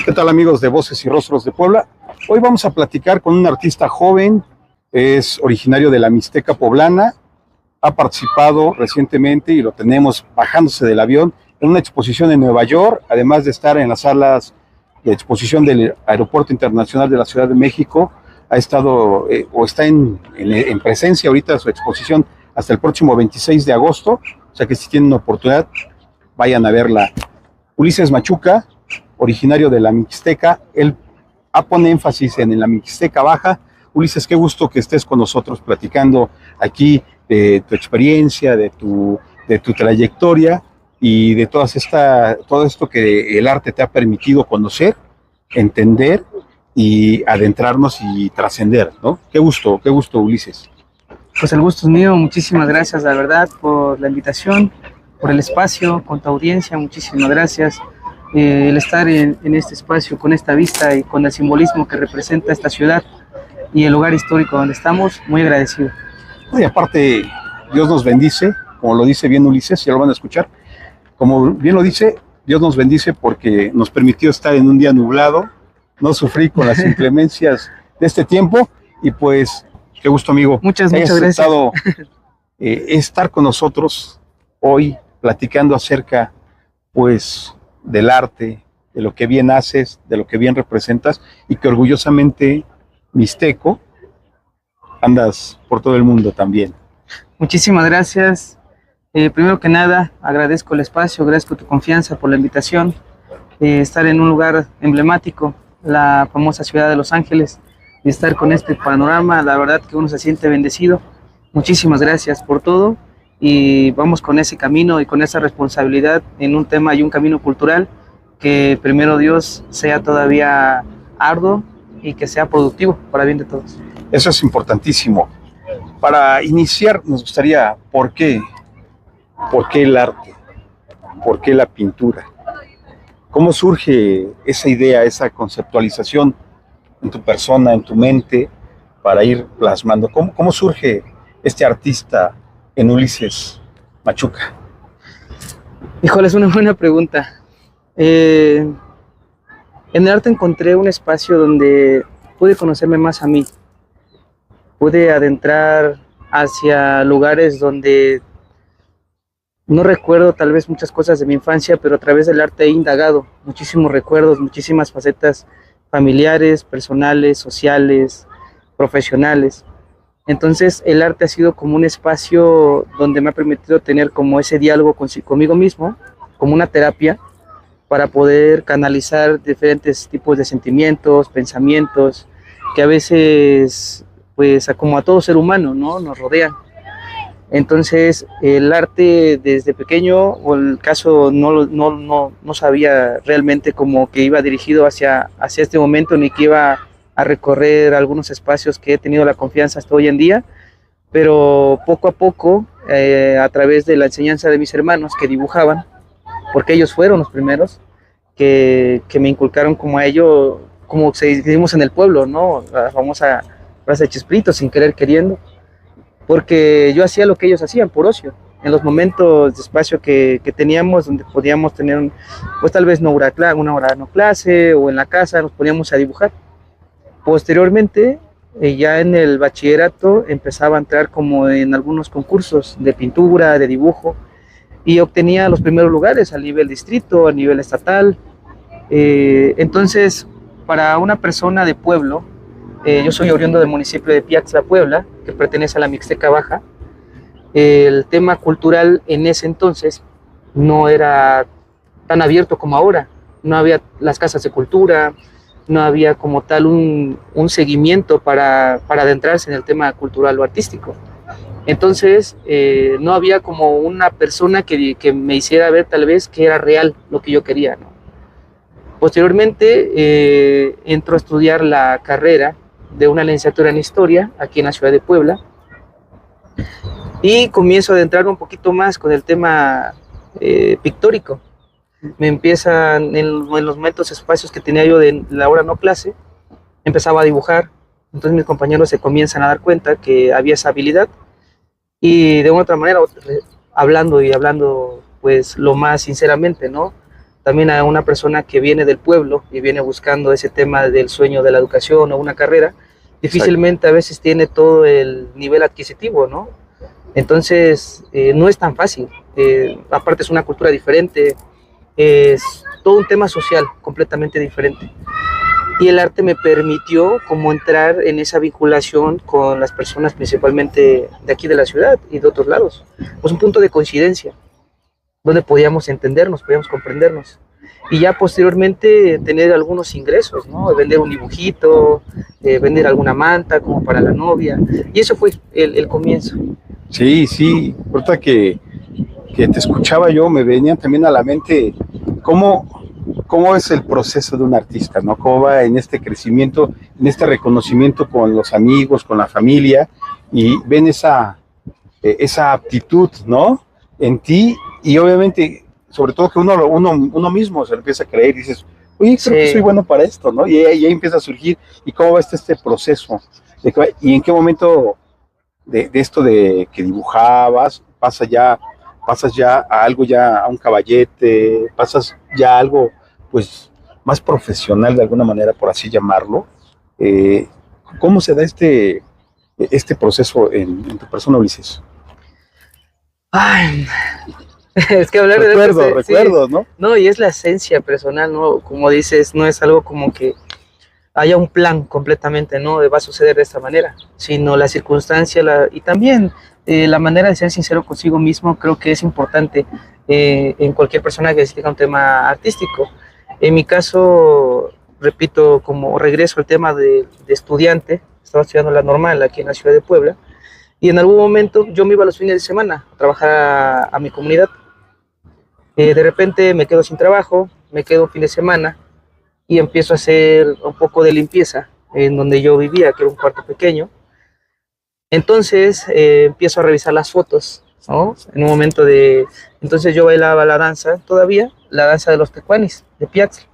¿Qué tal, amigos de Voces y Rostros de Puebla? Hoy vamos a platicar con un artista joven, es originario de la Mixteca poblana, ha participado recientemente y lo tenemos bajándose del avión en una exposición en Nueva York, además de estar en las salas de exposición del Aeropuerto Internacional de la Ciudad de México. Ha estado o está en presencia ahorita de su exposición hasta el próximo 26 de agosto, o sea que si tienen una oportunidad, vayan a verla. Ulises Machuca, originario de la Mixteca, él pone énfasis en la Mixteca Baja. Ulises, qué gusto que estés con nosotros platicando aquí de tu experiencia, de tu trayectoria y de todo esto que el arte te ha permitido conocer, entender y adentrarnos y trascender, ¿no? Qué gusto, Ulises. Pues el gusto es mío, muchísimas gracias, la verdad, por la invitación, por el espacio, con tu audiencia, muchísimas gracias. El estar en este espacio, con esta vista y con el simbolismo que representa esta ciudad y el lugar histórico donde estamos, muy agradecido. Y aparte, Dios nos bendice, como lo dice bien Ulises, ya lo van a escuchar, como bien lo dice, Dios nos bendice porque nos permitió estar en un día nublado, no sufrir con las inclemencias de este tiempo, y pues, qué gusto, amigo. Muchas gracias. Estar con nosotros hoy, platicando acerca, pues, del arte, de lo que bien haces, de lo que bien representas, y que orgullosamente mixteco andas por todo el mundo también. Muchísimas gracias. Primero que nada, agradezco el espacio, agradezco tu confianza por la invitación. Estar en un lugar emblemático, la famosa ciudad de Los Ángeles, y estar con este panorama, la verdad que uno se siente bendecido. Muchísimas gracias por todo, y vamos con ese camino y con esa responsabilidad en un tema y un camino cultural que primero Dios sea todavía arduo y que sea productivo para bien de todos. Eso es importantísimo. Para iniciar nos gustaría, ¿por qué el arte? ¿Por qué la pintura? ¿Cómo surge esa idea, esa conceptualización en tu persona, en tu mente, para ir plasmando? ¿Cómo surge este artista en Ulises Machuca? Híjole, es una buena pregunta. En el arte encontré un espacio donde pude conocerme más a mí. Pude adentrar hacia lugares donde no recuerdo tal vez muchas cosas de mi infancia, pero a través del arte he indagado muchísimos recuerdos, muchísimas facetas familiares, personales, sociales, profesionales. Entonces el arte ha sido como un espacio donde me ha permitido tener como ese diálogo conmigo mismo, como una terapia, para poder canalizar diferentes tipos de sentimientos, pensamientos, que a veces, pues como a todo ser humano, ¿no?, nos rodean. Entonces el arte desde pequeño, o el caso no sabía realmente como que iba dirigido hacia este momento, ni que iba a recorrer algunos espacios que he tenido la confianza hasta hoy en día, pero poco a poco, a través de la enseñanza de mis hermanos que dibujaban, porque ellos fueron los primeros que me inculcaron como a ello, como se decimos en el pueblo, ¿no?, la famosa frase de Chespirito, sin querer queriendo, porque yo hacía lo que ellos hacían por ocio, en los momentos de espacio que teníamos, donde podíamos tener, pues tal vez una hora no clase, o en la casa nos poníamos a dibujar. Posteriormente, ya en el bachillerato, empezaba a entrar como en algunos concursos de pintura, de dibujo, y obtenía los primeros lugares a nivel distrito, a nivel estatal. Entonces, para una persona de pueblo, yo soy oriundo del municipio de Piaxtla, Puebla, que pertenece a la Mixteca Baja. El tema cultural en ese entonces no era tan abierto como ahora. No había las casas de cultura, no había como tal un seguimiento para adentrarse en el tema cultural o artístico. Entonces, no había como una persona que me hiciera ver tal vez que era real lo que yo quería, ¿no? Posteriormente, entro a estudiar la carrera de una licenciatura en Historia aquí en la ciudad de Puebla, y comienzo a adentrarme un poquito más con el tema pictórico. Me empiezan en los momentos, espacios que tenía yo de la hora no clase, empezaba a dibujar. Entonces mis compañeros se comienzan a dar cuenta que había esa habilidad, y de una otra manera, hablando pues lo más sinceramente, ¿no?, también a una persona que viene del pueblo y viene buscando ese tema del sueño de la educación o una carrera, difícilmente a veces tiene todo el nivel adquisitivo, ¿no? Entonces, no es tan fácil. Aparte es una cultura diferente, es todo un tema social completamente diferente. Y el arte me permitió como entrar en esa vinculación con las personas principalmente de aquí de la ciudad y de otros lados. Pues un punto de coincidencia, donde podíamos entendernos, podíamos comprendernos. Y ya posteriormente tener algunos ingresos, ¿no? Vender un dibujito, vender alguna manta como para la novia. Y eso fue el comienzo. Sí, sí, ahorita que te escuchaba yo, me venían también a la mente cómo es el proceso de un artista, ¿no? Cómo va en este crecimiento, en este reconocimiento con los amigos, con la familia, y ven esa aptitud, ¿no? En ti, y obviamente, sobre todo que uno mismo se lo empieza a creer y dices, oye, creo que soy bueno para esto, ¿no? Y ahí empieza a surgir, y cómo va este proceso, y en qué momento de esto de que dibujabas, pasas ya a algo, ya a un caballete, pasas ya a algo pues más profesional de alguna manera, por así llamarlo. Eh, ¿Cómo se da este proceso en tu persona, Ulises? Ay, es que hablar recuerdos, sí, ¿no? No, y es la esencia personal, ¿no? Como dices, no es algo como que haya un plan completamente, ¿no? Va a suceder de esta manera, sino la circunstancia y también la manera de ser sincero consigo mismo creo que es importante en cualquier persona que tenga un tema artístico. En mi caso, repito, como regreso al tema de estudiante, estaba estudiando la normal aquí en la ciudad de Puebla, y en algún momento yo me iba los fines de semana a trabajar a mi comunidad. De repente me quedo sin trabajo, me quedo un fin de semana, y empiezo a hacer un poco de limpieza en donde yo vivía, que era un cuarto pequeño. Entonces empiezo a revisar las fotos, ¿no? En un momento entonces yo bailaba la danza todavía, la danza de los tecuanis, de Piaxtla.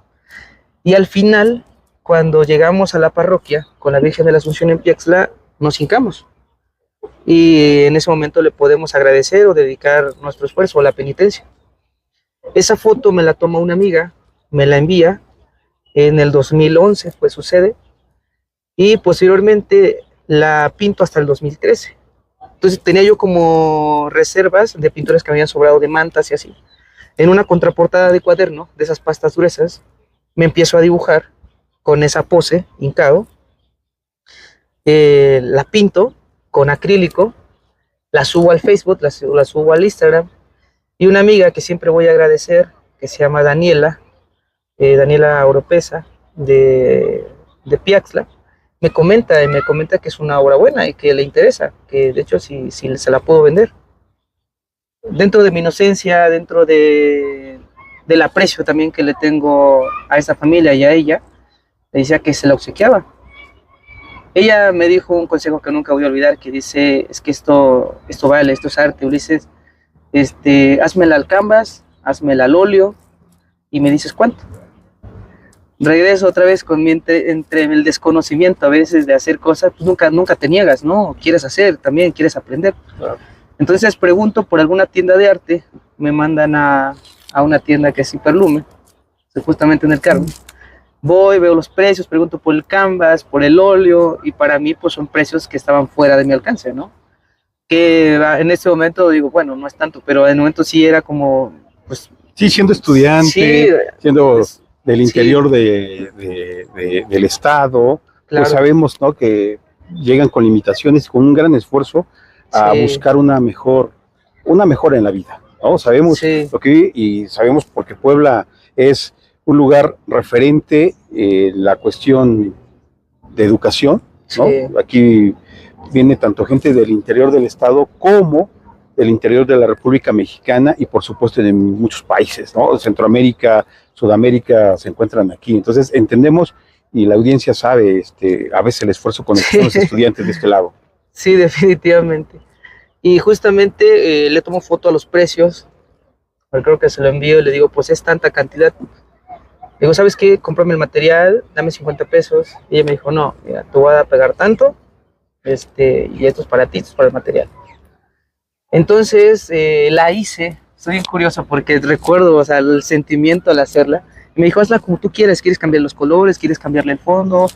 Y al final, cuando llegamos a la parroquia con la Virgen de la Asunción en Piaxtla, nos hincamos. Y en ese momento le podemos agradecer o dedicar nuestro esfuerzo a la penitencia. Esa foto me la toma una amiga, me la envía, en el 2011 pues sucede, y posteriormente la pinto hasta el 2013. Entonces tenía yo como reservas de pintores que me habían sobrado de mantas y así. En una contraportada de cuaderno, de esas pastas gruesas, me empiezo a dibujar con esa pose, hincado, la pinto con acrílico, la subo al Facebook, la subo al Instagram, y una amiga que siempre voy a agradecer, que se llama Daniela Oropesa, de Piaxtla, me comenta que es una obra buena y que le interesa, que de hecho si se la puedo vender. Dentro de mi inocencia, dentro del aprecio también que le tengo a esa familia y a ella, le decía que se la obsequiaba. Ella me dijo un consejo que nunca voy a olvidar, que dice, es que esto vale, esto es arte, Ulises, házmela al canvas, házmela al óleo y me dices cuánto. Regreso otra vez con entre el desconocimiento a veces de hacer cosas, pues nunca te niegas, ¿no? Quieres hacer, también quieres aprender. Claro. Entonces pregunto por alguna tienda de arte, me mandan a una tienda que es Hiperlume, justamente en el Carmen. Voy, veo los precios, pregunto por el canvas, por el óleo, y para mí pues son precios que estaban fuera de mi alcance, ¿no? Que en ese momento digo, bueno, no es tanto, pero en el momento sí era como, pues... Sí, siendo estudiante, sí, siendo... Pues, del interior sí. Del estado, claro. Pues sabemos, ¿no?, que llegan con limitaciones, con un gran esfuerzo a buscar una mejora en la vida, ¿no? Sabemos lo que y sabemos porque Puebla es un lugar referente en la cuestión de educación, ¿no? Aquí viene tanto gente del interior del estado como del interior de la República Mexicana y por supuesto de muchos países, ¿no? Centroamérica, Sudamérica se encuentran aquí. Entonces entendemos y la audiencia sabe a veces el esfuerzo con los estudiantes de este lado. Sí, definitivamente. Y justamente le tomo foto a los precios, porque creo que se lo envío y le digo, pues es tanta cantidad. Le digo, ¿sabes qué? Cómprame el material, dame 50 pesos. Y ella me dijo, no, mira, te voy a pegar tanto, y esto es para ti, esto es para el material. Entonces la hice Soy bien curioso porque recuerdo, o sea, el sentimiento al hacerla. Y me dijo, hazla como tú quieres cambiar los colores, quieres cambiarle el fondo,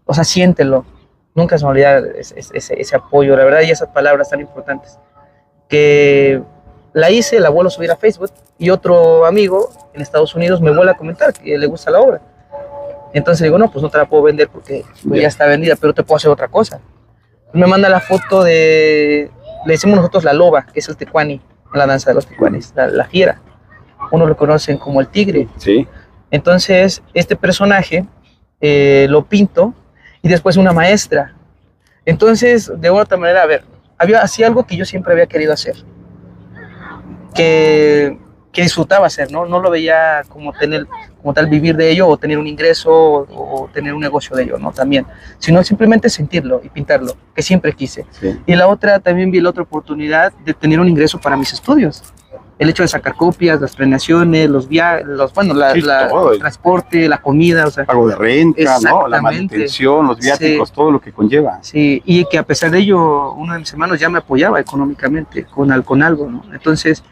o sea, siéntelo. Nunca se me olvida ese apoyo, la verdad, y esas palabras tan importantes. Que la hice, la vuelvo a subir a Facebook y otro amigo en Estados Unidos me vuelve a comentar que le gusta la obra. Entonces digo, no, pues no te la puedo vender porque pues, ya está vendida, pero te puedo hacer otra cosa. Me manda la foto le decimos nosotros la loba, que es el tecuani, la danza de los tecuanis, la fiera. Uno lo conocen como el tigre. Sí. Entonces, este personaje lo pinto y después una maestra. Entonces, de otra manera, a ver, hacía algo que yo siempre había querido hacer, que disfrutaba hacer, ¿no? No lo veía como tal vivir de ello o tener un ingreso o tener un negocio de ello, ¿no? También, sino simplemente sentirlo y pintarlo, que siempre quise. Sí. Y la otra, también vi la otra oportunidad de tener un ingreso para mis estudios. El hecho de sacar copias, las premiaciones, los viajes, el transporte, la comida, o sea. Pago de renta, ¿no? La manutención, los viáticos, sí, todo lo que conlleva. Sí, y que a pesar de ello, uno de mis hermanos ya me apoyaba económicamente con algo, ¿no? Entonces,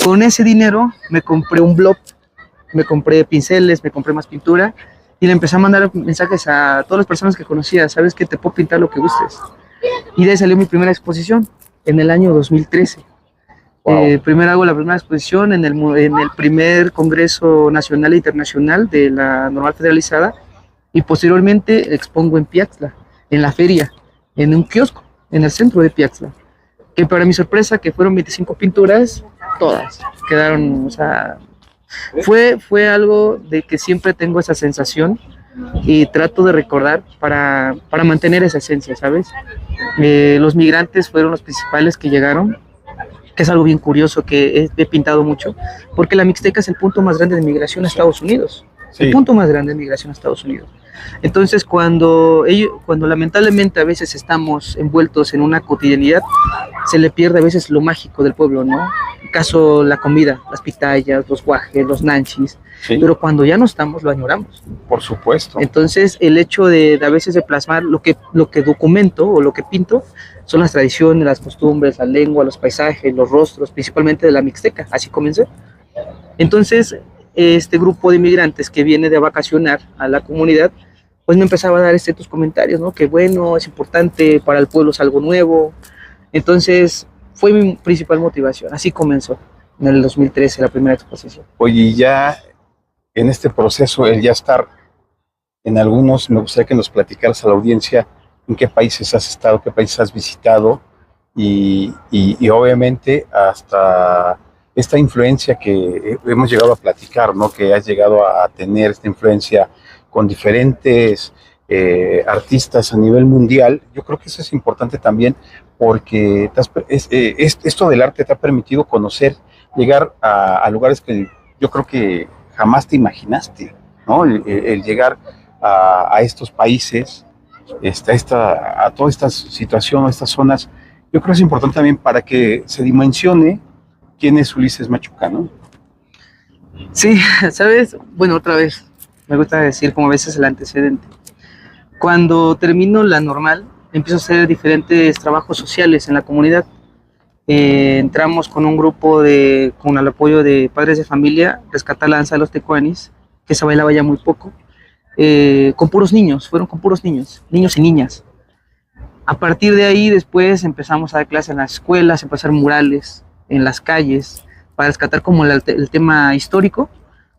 con ese dinero me compré un blog, me compré pinceles, me compré más pintura y le empecé a mandar mensajes a todas las personas que conocía, sabes que te puedo pintar lo que gustes. Y de ahí salió mi primera exposición en el año 2013. Wow. Primero hago la primera exposición en el primer Congreso Nacional e Internacional de la Normal Federalizada y posteriormente expongo en Piaxtla, en la feria, en un kiosco, en el centro de Piaxtla, que para mi sorpresa, que fueron 25 pinturas, todas quedaron, o sea, fue algo de que siempre tengo esa sensación y trato de recordar para mantener esa esencia, ¿sabes? Los migrantes fueron los principales que llegaron, que es algo bien curioso que he pintado mucho, porque la Mixteca es el punto más grande de migración a Estados Unidos, sí, el punto más grande de migración a Estados Unidos. Entonces, cuando lamentablemente a veces estamos envueltos en una cotidianidad, se le pierde a veces lo mágico del pueblo, ¿no? En caso, la comida, las pitayas, los guajes, los nanchis, sí, pero cuando ya no estamos, lo añoramos. Por supuesto. Entonces, el hecho de a veces de plasmar lo que documento o lo que pinto, son las tradiciones, las costumbres, la lengua, los paisajes, los rostros, principalmente de la Mixteca, así comencé. Entonces, este grupo de inmigrantes que viene de vacacionar a la comunidad, pues me empezaba a dar estos comentarios, ¿no? Que bueno, es importante, para el pueblo es algo nuevo. Entonces, fue mi principal motivación, así comenzó en el 2013 la primera exposición. Oye, ya en este proceso, el ya estar en algunos, me gustaría que nos platicaras a la audiencia en qué países has estado, qué países has visitado y obviamente hasta esta influencia que hemos llegado a platicar, ¿no? Que has llegado a tener esta influencia con diferentes artistas a nivel mundial. Yo creo que eso es importante también porque esto del arte te ha permitido conocer, llegar a lugares que yo creo que jamás te imaginaste, ¿no? El llegar a estos países, a toda esta situación, a estas zonas, yo creo que es importante también para que se dimensione quién es Ulises Machuca, ¿no? Sí, ¿sabes? Bueno, otra vez, me gusta decir como a veces el antecedente. Cuando termino la normal, empiezo a hacer diferentes trabajos sociales en la comunidad. Entramos con un grupo con el apoyo de padres de familia, rescatar la danza de los tecuanis, que se bailaba ya muy poco, con puros niños, fueron con puros niños y niñas. A partir de ahí, después empezamos a dar clases en las escuelas, empezar murales en las calles, para rescatar como el tema histórico,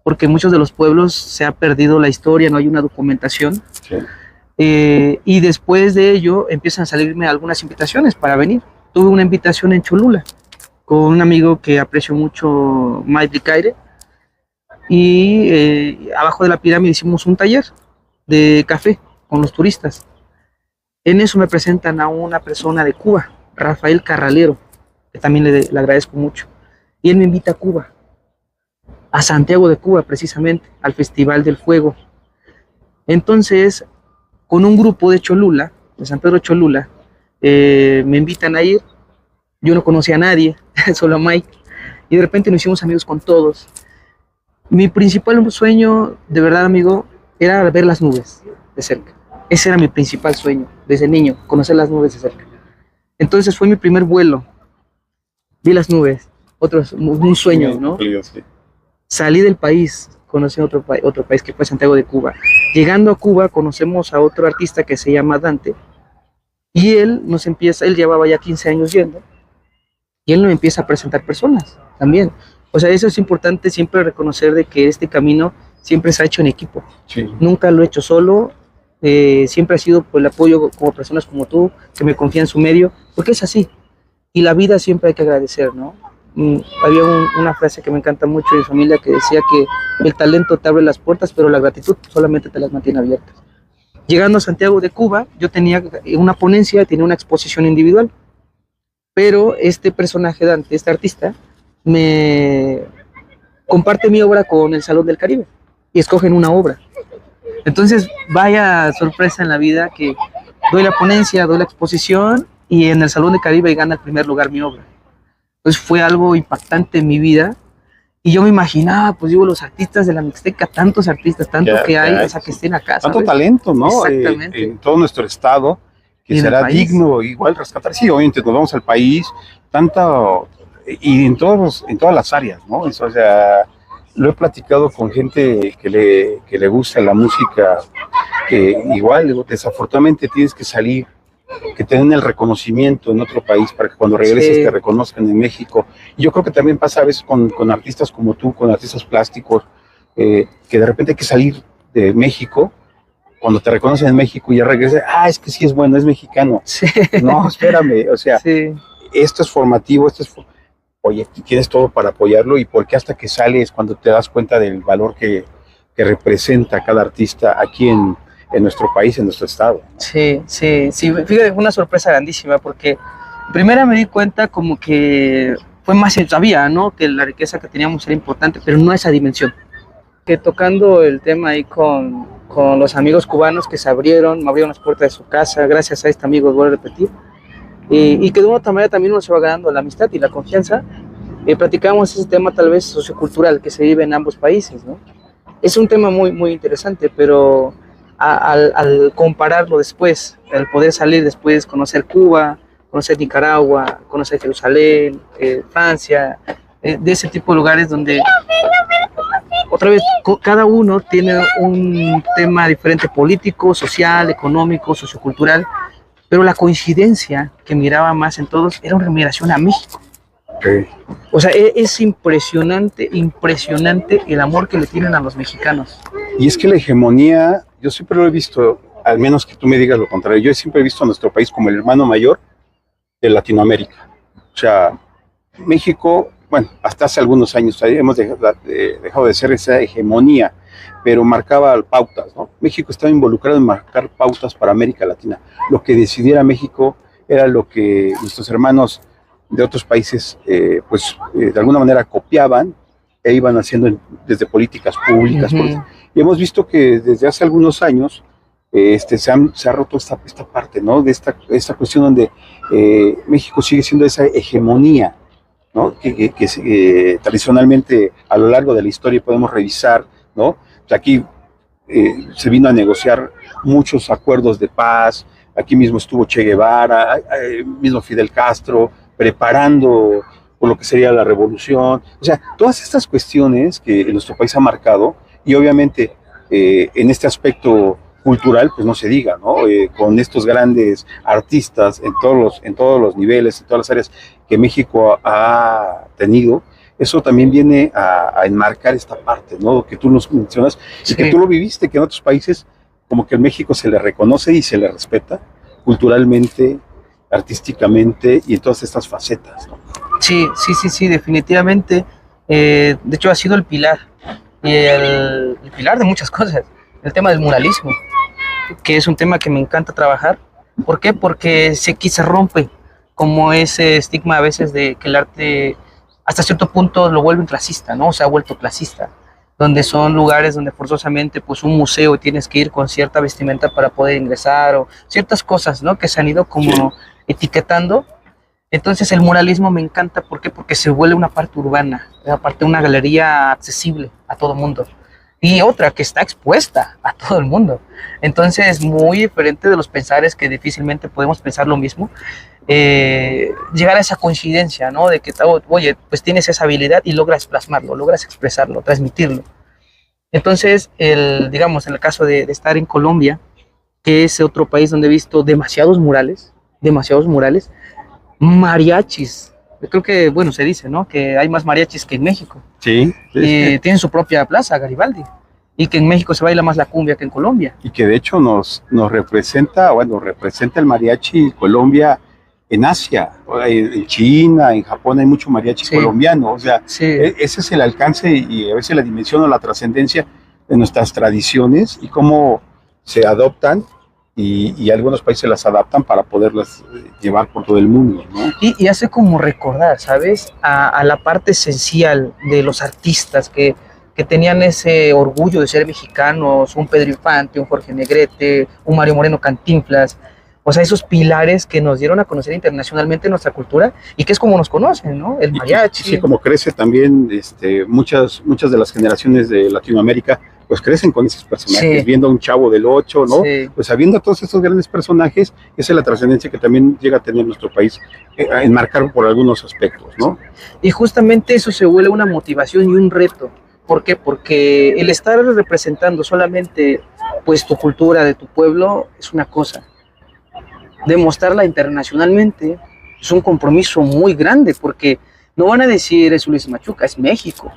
porque en muchos de los pueblos se ha perdido la historia, no hay una documentación. Sí. Y después de ello empiezan a salirme algunas invitaciones para venir. Tuve una invitación en Cholula con un amigo que aprecio mucho, Mike Caire, y abajo de la pirámide hicimos un taller de café con los turistas. En eso me presentan a una persona de Cuba, Rafael Carralero, que también le agradezco mucho, y él me invita a Cuba, a Santiago de Cuba precisamente, al Festival del Fuego. Entonces, con un grupo de Cholula, de San Pedro Cholula, me invitan a ir. Yo no conocía a nadie, solo a Mike, y de repente nos hicimos amigos con todos. Mi principal sueño, de verdad, amigo, era ver las nubes de cerca. Ese era mi principal sueño, desde niño, conocer las nubes de cerca. Entonces fue mi primer vuelo, vi las nubes, un sueño, ¿no? Sí. Salí del país, conocí otro país que fue Santiago de Cuba. Llegando a Cuba conocemos a otro artista que se llama Dante y él llevaba ya 15 años yendo y él nos empieza a presentar personas también. O sea, eso es importante siempre reconocer de que este camino siempre se ha hecho en equipo. Sí. Nunca lo he hecho solo, siempre ha sido por el apoyo como personas como tú, que me confían en su medio, porque es así. Y la vida siempre hay que agradecer, ¿no? Había una frase que me encanta mucho de mi familia que decía que el talento te abre las puertas, pero la gratitud solamente te las mantiene abiertas. Llegando a Santiago de Cuba, yo tenía una ponencia, tenía una exposición individual, pero este personaje Dante, este artista, me comparte mi obra con el Salón del Caribe y escogen una obra. Entonces, vaya sorpresa en la vida que doy la ponencia, doy la exposición y en el Salón del Caribe gana el primer lugar mi obra. Entonces fue algo impactante en mi vida y yo me imaginaba, pues digo, los artistas de la Mixteca, tantos artistas, tanto que hay, o sea, que estén acá, tanto ¿sabes? talento, ¿no? Exactamente. En todo nuestro estado, que Y en será el país. digno igual rescatar. Sí, obviamente nos vamos al país, y en todas las áreas, ¿no? O sea, lo he platicado con gente que le gusta la música, que igual, desafortunadamente tienes que salir, que tengan el reconocimiento en otro país para que cuando regreses Sí. te reconozcan en México. Y yo creo que también pasa a veces con artistas como tú, con artistas plásticos, que de repente hay que salir de México, cuando te reconocen en México y ya regresas, es que sí es bueno, es mexicano. Sí. No, espérame, o sea, Sí. esto es formativo, oye, tienes todo para apoyarlo, y porque hasta que sales cuando te das cuenta del valor que representa cada artista aquí en nuestro país, en nuestro estado. Sí, fíjate, fue una sorpresa grandísima porque primero me di cuenta como que fue más, sabía, ¿no? Que la riqueza que teníamos era importante, pero no a esa dimensión. Que tocando el tema ahí con los amigos cubanos que me abrieron las puertas de su casa, gracias a este amigo, vuelvo a repetir, y que de una otra manera también uno se va ganando la amistad y la confianza. Platicamos ese tema tal vez sociocultural que se vive en ambos países, ¿no? Es un tema muy, muy interesante, pero al compararlo después, al poder salir después, conocer Cuba, conocer Nicaragua, conocer Jerusalén, Francia, de ese tipo de lugares donde otra vez cada uno tiene un tema diferente, político, social, económico, sociocultural, pero la coincidencia que miraba más en todos era una admiración a México. Okay. O sea, es impresionante el amor que le tienen a los mexicanos. Y es que la hegemonía, yo siempre lo he visto, al menos que tú me digas lo contrario, yo siempre he visto a nuestro país como el hermano mayor de Latinoamérica. O sea, México, bueno, hasta hace algunos años hemos dejado de ser esa hegemonía, pero marcaba pautas, ¿no? México estaba involucrado en marcar pautas para América Latina. Lo que decidiera México era lo que nuestros hermanos de otros países, de alguna manera copiaban e iban haciendo desde políticas públicas. Y hemos visto que desde hace algunos años se ha roto esta parte, ¿no? De esta cuestión donde México sigue siendo esa hegemonía, ¿no? Que tradicionalmente a lo largo de la historia podemos revisar, ¿no? O sea, aquí se vino a negociar muchos acuerdos de paz, aquí mismo estuvo Che Guevara, mismo Fidel Castro, preparando por lo que sería la revolución. O sea, todas estas cuestiones que nuestro país ha marcado, y obviamente en este aspecto cultural, pues no se diga, ¿no? Con estos grandes artistas en todos los niveles, en todas las áreas que México ha tenido, eso también viene a enmarcar esta parte, ¿no? Que tú nos mencionas, y que tú lo viviste, que en otros países como que en México se le reconoce y se le respeta culturalmente, artísticamente y en todas estas facetas, ¿no? Sí, definitivamente. De hecho, ha sido el pilar, el pilar de muchas cosas. El tema del muralismo, que es un tema que me encanta trabajar. ¿Por qué? Porque aquí se rompe como ese estigma a veces de que el arte hasta cierto punto lo vuelven clasista, ¿no? Se ha vuelto clasista, donde son lugares donde forzosamente pues un museo tienes que ir con cierta vestimenta para poder ingresar, o ciertas cosas, ¿no? Que se han ido como etiquetando. Entonces el muralismo me encanta, ¿por qué? Porque se vuelve una parte urbana, aparte una galería accesible a todo mundo. y otra que está expuesta a todo el mundo. Entonces, muy diferente de los pensares que difícilmente podemos pensar lo mismo, llegar a esa coincidencia, ¿no? De que, oye, pues tienes esa habilidad y logras plasmarlo, logras expresarlo, transmitirlo. Entonces, digamos, en el caso de estar en Colombia, que es otro país donde he visto demasiados murales, mariachis. Yo creo que, bueno, se dice, ¿no? Que hay más mariachis que en México. Sí, sí. Tienen su propia plaza, Garibaldi. Y que en México se baila más la cumbia que en Colombia. Y que de hecho nos representa, bueno, representa el mariachi Colombia en Asia, en China, en Japón hay mucho mariachi colombiano. O sea, ese es el alcance y a veces la dimensión o la trascendencia de nuestras tradiciones y cómo se adoptan y algunos países las adaptan para poderlas llevar por todo el mundo, ¿no? Y hace como recordar, ¿sabes? A la parte esencial de los artistas que tenían ese orgullo de ser mexicanos, un Pedro Infante, un Jorge Negrete, un Mario Moreno Cantinflas, o sea, esos pilares que nos dieron a conocer internacionalmente nuestra cultura y que es como nos conocen, ¿no? El mariachi. Sí, como crece también, muchas de las generaciones de Latinoamérica, pues crecen con esos personajes, viendo a un Chavo del Ocho, ¿no? Pues sabiendo a todos estos grandes personajes, esa es la trascendencia que también llega a tener nuestro país, enmarcado por algunos aspectos, ¿no? Y justamente eso se vuelve una motivación y un reto. ¿Por qué? Porque el estar representando solamente pues tu cultura de tu pueblo es una cosa. Demostrarla internacionalmente es un compromiso muy grande, porque no van a decir es Luis Machuca, es México,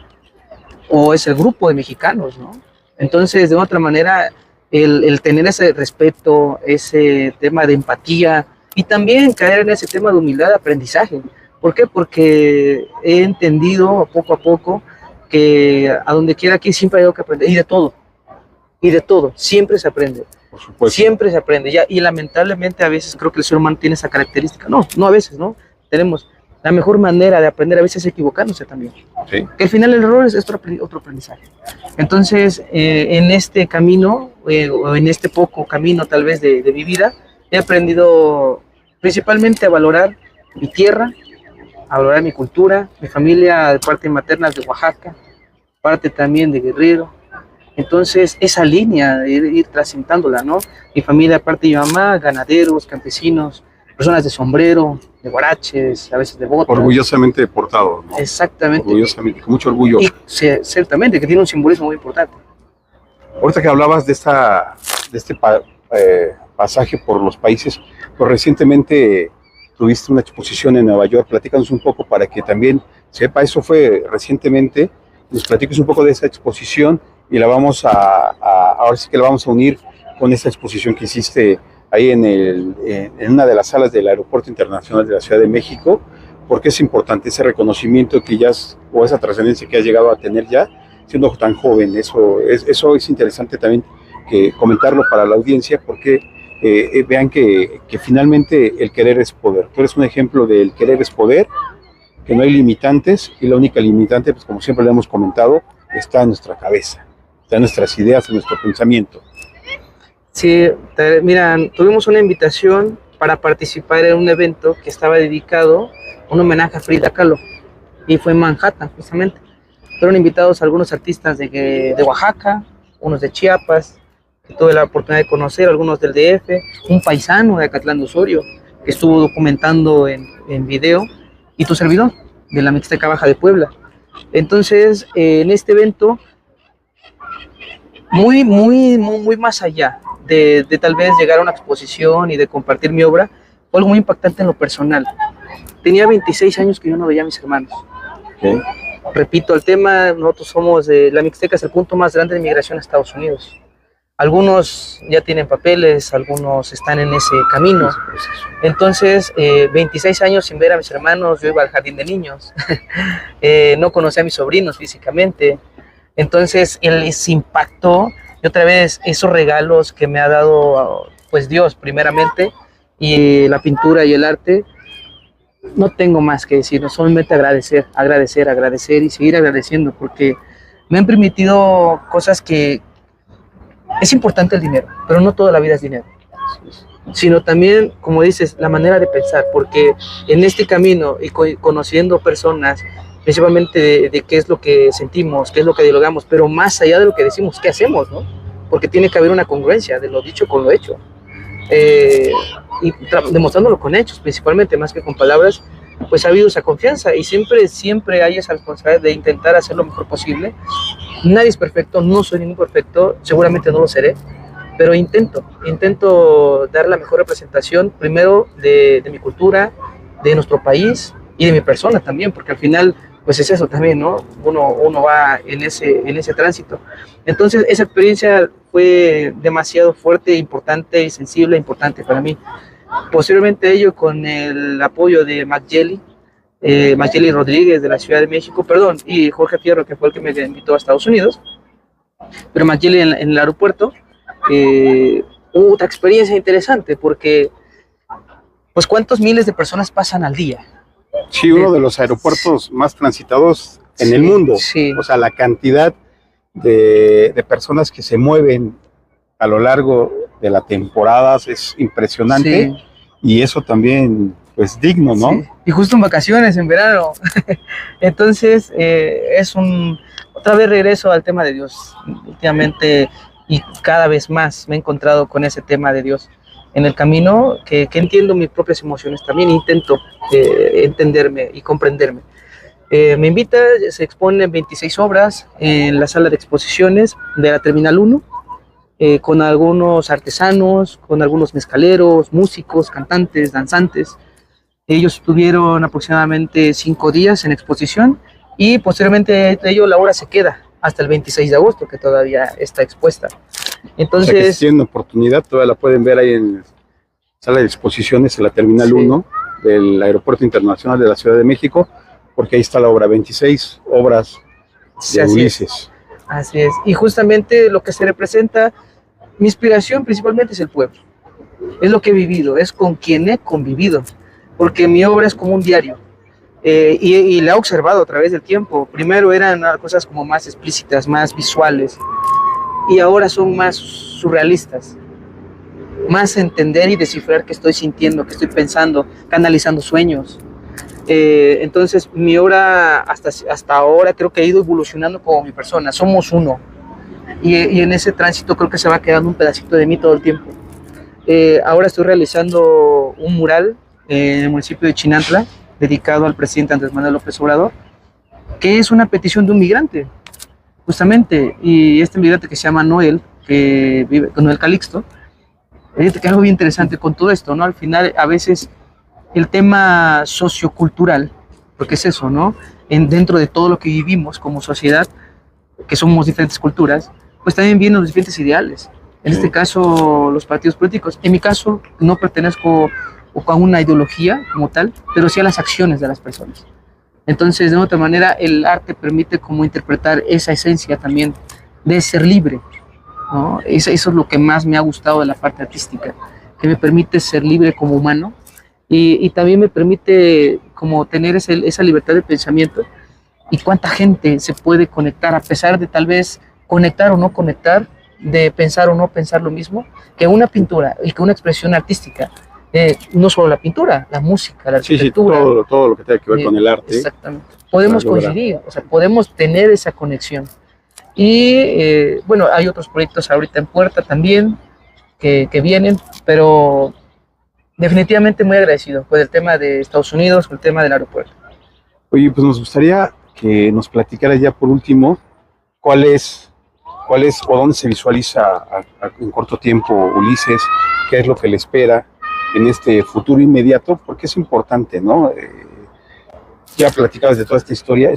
o es el grupo de mexicanos, ¿no? Entonces, de otra manera, el tener ese respeto, ese tema de empatía, y también caer en ese tema de humildad de aprendizaje. ¿Por qué? Porque he entendido poco a poco que a donde quiera aquí siempre hay algo que aprender, y de todo, siempre se aprende. Por supuesto. Siempre se aprende, ya, y lamentablemente a veces creo que el ser humano tiene esa característica, no a veces, ¿no? Tenemos la mejor manera de aprender a veces equivocándose también. Sí. Que al final el error es otro aprendizaje. Entonces, en este camino, o en este poco camino tal vez de mi vida, he aprendido principalmente a valorar mi tierra, a valorar mi cultura, mi familia de parte materna de Oaxaca, parte también de Guerrero. Entonces, esa línea de ir trascendándola, ¿no? Mi familia, aparte de mi mamá, ganaderos, campesinos, personas de sombrero, de guaraches, a veces de botas. Orgullosamente deportados, ¿no? Exactamente. Orgullosamente, con mucho orgullo. Y ciertamente, que tiene un simbolismo muy importante. Ahorita que hablabas de este pasaje por los países, pues recientemente tuviste una exposición en Nueva York. Platícanos un poco para que también sepa, eso fue recientemente, nos platiques un poco de esa exposición y la vamos ahora sí que la vamos a unir con esta exposición que hiciste ahí en una de las salas del Aeropuerto Internacional de la Ciudad de México, porque es importante ese reconocimiento que ya o esa trascendencia que has llegado a tener ya, siendo tan joven. Eso es interesante también que comentarlo para la audiencia, porque vean que finalmente el querer es poder. Tú eres un ejemplo del querer es poder, que no hay limitantes, y la única limitante, pues como siempre le hemos comentado, está en nuestra cabeza, está en nuestras ideas, en nuestro pensamiento. Sí, mira, tuvimos una invitación para participar en un evento que estaba dedicado a un homenaje a Frida Kahlo, y fue en Manhattan, justamente. Fueron invitados algunos artistas de Oaxaca, unos de Chiapas, que tuve la oportunidad de conocer, algunos del DF, un paisano de Acatlán de Osorio, que estuvo documentando en video, y tu servidor, de la Mixteca Baja de Puebla. Entonces, en este evento, muy más allá de tal vez llegar a una exposición y de compartir mi obra, fue algo muy impactante en lo personal. Tenía 26 años que yo no veía a mis hermanos. Okay. Repito, el tema, nosotros somos, la Mixteca es el punto más grande de migración a Estados Unidos. Algunos ya tienen papeles, algunos están en ese camino. Entonces, 26 años sin ver a mis hermanos, yo iba al jardín de niños, no conocía a mis sobrinos físicamente. Entonces, les impactó, y otra vez, esos regalos que me ha dado pues Dios primeramente, y la pintura y el arte. No tengo más que decir, no solamente agradecer y seguir agradeciendo, porque me han permitido cosas que es importante el dinero, pero no toda la vida es dinero, sino también, como dices, la manera de pensar, porque en este camino y conociendo personas principalmente de qué es lo que sentimos, qué es lo que dialogamos, pero más allá de lo que decimos, qué hacemos, ¿no? Porque tiene que haber una congruencia de lo dicho con lo hecho. Y demostrándolo con hechos, principalmente, más que con palabras, pues ha habido esa confianza y siempre hay esa responsabilidad de intentar hacer lo mejor posible. Nadie es perfecto, no soy ningún perfecto, seguramente no lo seré, pero intento dar la mejor representación, primero de mi cultura, de nuestro país y de mi persona también, porque al final, pues es eso también, ¿no? Uno va en ese tránsito. Entonces, esa experiencia fue demasiado fuerte, importante y sensible, importante para mí. Posteriormente a ello, con el apoyo de Macieli Rodríguez de la Ciudad de México, perdón, y Jorge Fierro, que fue el que me invitó a Estados Unidos, pero Macieli en el aeropuerto, hubo otra experiencia interesante, porque, pues, ¿cuántos miles de personas pasan al día? Sí, uno de los aeropuertos más transitados en el mundo. Sí. O sea, la cantidad de personas que se mueven a lo largo de la temporada es impresionante, Sí. Y eso también, pues, digno, ¿no? Sí. Y justo en vacaciones, en verano. Entonces, otra vez regreso al tema de Dios. Últimamente, y cada vez más me he encontrado con ese tema de Dios en el camino, que entiendo mis propias emociones, también intento entenderme y comprenderme. Me invita, se exponen 26 obras en la sala de exposiciones de la Terminal 1, con algunos artesanos, con algunos mezcaleros, músicos, cantantes, danzantes. Ellos estuvieron aproximadamente 5 días en exposición y posteriormente de ello la obra se queda hasta el 26 de agosto, que todavía está expuesta. Entonces, o sea, que si tienen oportunidad, todavía la pueden ver ahí en la sala de exposiciones en la Terminal 1 del Aeropuerto Internacional de la Ciudad de México, porque ahí está la obra, 26 obras de Ulises. Así es. Y justamente lo que se representa, mi inspiración principalmente es el pueblo. Es lo que he vivido, es con quien he convivido, porque mi obra es como un diario. Y la he observado a través del tiempo. Primero eran cosas como más explícitas, más visuales, y ahora son más surrealistas, más entender y descifrar qué estoy sintiendo, qué estoy pensando, canalizando sueños. Entonces mi obra hasta ahora creo que ha ido evolucionando como mi persona, somos uno, y en ese tránsito creo que se va quedando un pedacito de mí todo el tiempo. Ahora estoy realizando un mural en el municipio de Chinantla, dedicado al presidente Andrés Manuel López Obrador, que es una petición de un migrante, justamente, y este migrante que se llama Noel, que vive con Noel Calixto. Fíjate que algo bien interesante con todo esto, ¿no? Al final, a veces, el tema sociocultural, porque es eso, ¿no? Dentro de todo lo que vivimos como sociedad, que somos diferentes culturas, pues también vienen los diferentes ideales. En este caso, los partidos políticos. En mi caso, no pertenezco a una ideología como tal, pero sí a las acciones de las personas. Entonces, de otra manera, el arte permite como interpretar esa esencia también de ser libre, ¿no? Eso es lo que más me ha gustado de la parte artística, que me permite ser libre como humano y también me permite como tener esa libertad de pensamiento. Y cuánta gente se puede conectar, a pesar de tal vez conectar o no conectar, de pensar o no pensar lo mismo, que una pintura y que una expresión artística. No solo la pintura, la música, la arquitectura. Sí, todo lo que tenga que ver con el arte. Exactamente. Podemos coincidir, o sea, podemos tener esa conexión. Y bueno, hay otros proyectos ahorita en puerta también que vienen, pero definitivamente muy agradecido por el tema de Estados Unidos, por el tema del aeropuerto. Oye, pues nos gustaría que nos platicaras ya por último cuál es o dónde se visualiza en corto tiempo Ulises, qué es lo que le espera en este futuro inmediato, porque es importante, ¿no? Ya platicabas de toda esta historia,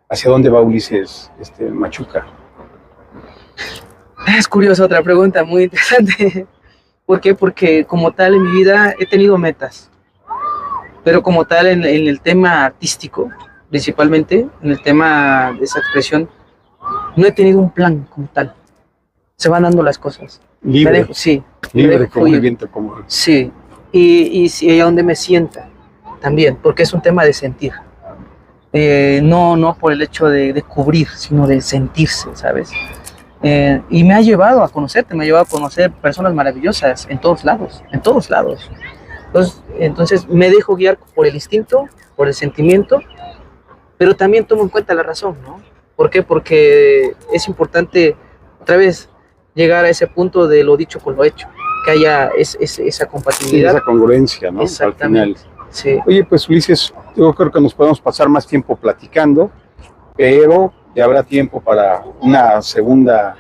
¿hacia dónde va Ulises Machuca? Es curiosa, otra pregunta muy interesante. ¿Por qué? Porque como tal en mi vida he tenido metas, pero como tal en el tema artístico, principalmente en el tema de esa expresión, no he tenido un plan como tal. Se van dando las cosas. Libre, sí. Libre como el viento, como... Sí, y a donde me sienta también, porque es un tema de sentir. No por el hecho de descubrir, sino de sentirse, ¿sabes? Y me ha llevado a conocerte, me ha llevado a conocer personas maravillosas en todos lados, en todos lados. Entonces me dejo guiar por el instinto, por el sentimiento, pero también tomo en cuenta la razón, ¿no? ¿Por qué? Porque es importante, otra vez, llegar a ese punto de lo dicho con lo hecho, que haya esa Sí, compatibilidad. esa congruencia, ¿no? Al Exactamente. final. Sí. Oye, pues Ulises, yo creo que nos podemos pasar más tiempo platicando, pero ya habrá tiempo para una segunda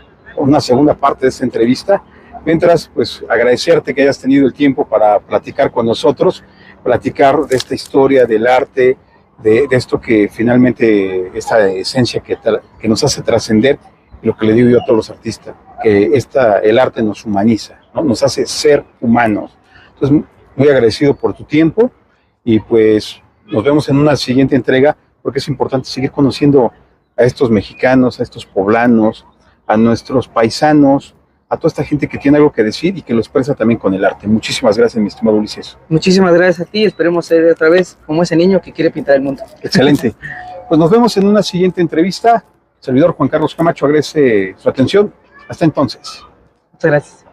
parte de esta entrevista. Mientras, pues agradecerte que hayas tenido el tiempo para platicar con nosotros, platicar de esta historia del arte, de esto que finalmente, esta esencia que nos hace trascender, y lo que le digo yo a todos los artistas, que el arte nos humaniza, ¿no? Nos hace ser humanos. Entonces, muy agradecido por tu tiempo y pues nos vemos en una siguiente entrega, porque es importante seguir conociendo a estos mexicanos, a estos poblanos, a nuestros paisanos, a toda esta gente que tiene algo que decir y que lo expresa también con el arte. Muchísimas gracias, mi estimado Ulises. Muchísimas gracias a ti, esperemos ser otra vez como ese niño que quiere pintar el mundo. Excelente. Pues nos vemos en una siguiente entrevista. Servidor Juan Carlos Camacho agradece su atención. Hasta entonces. Muchas gracias.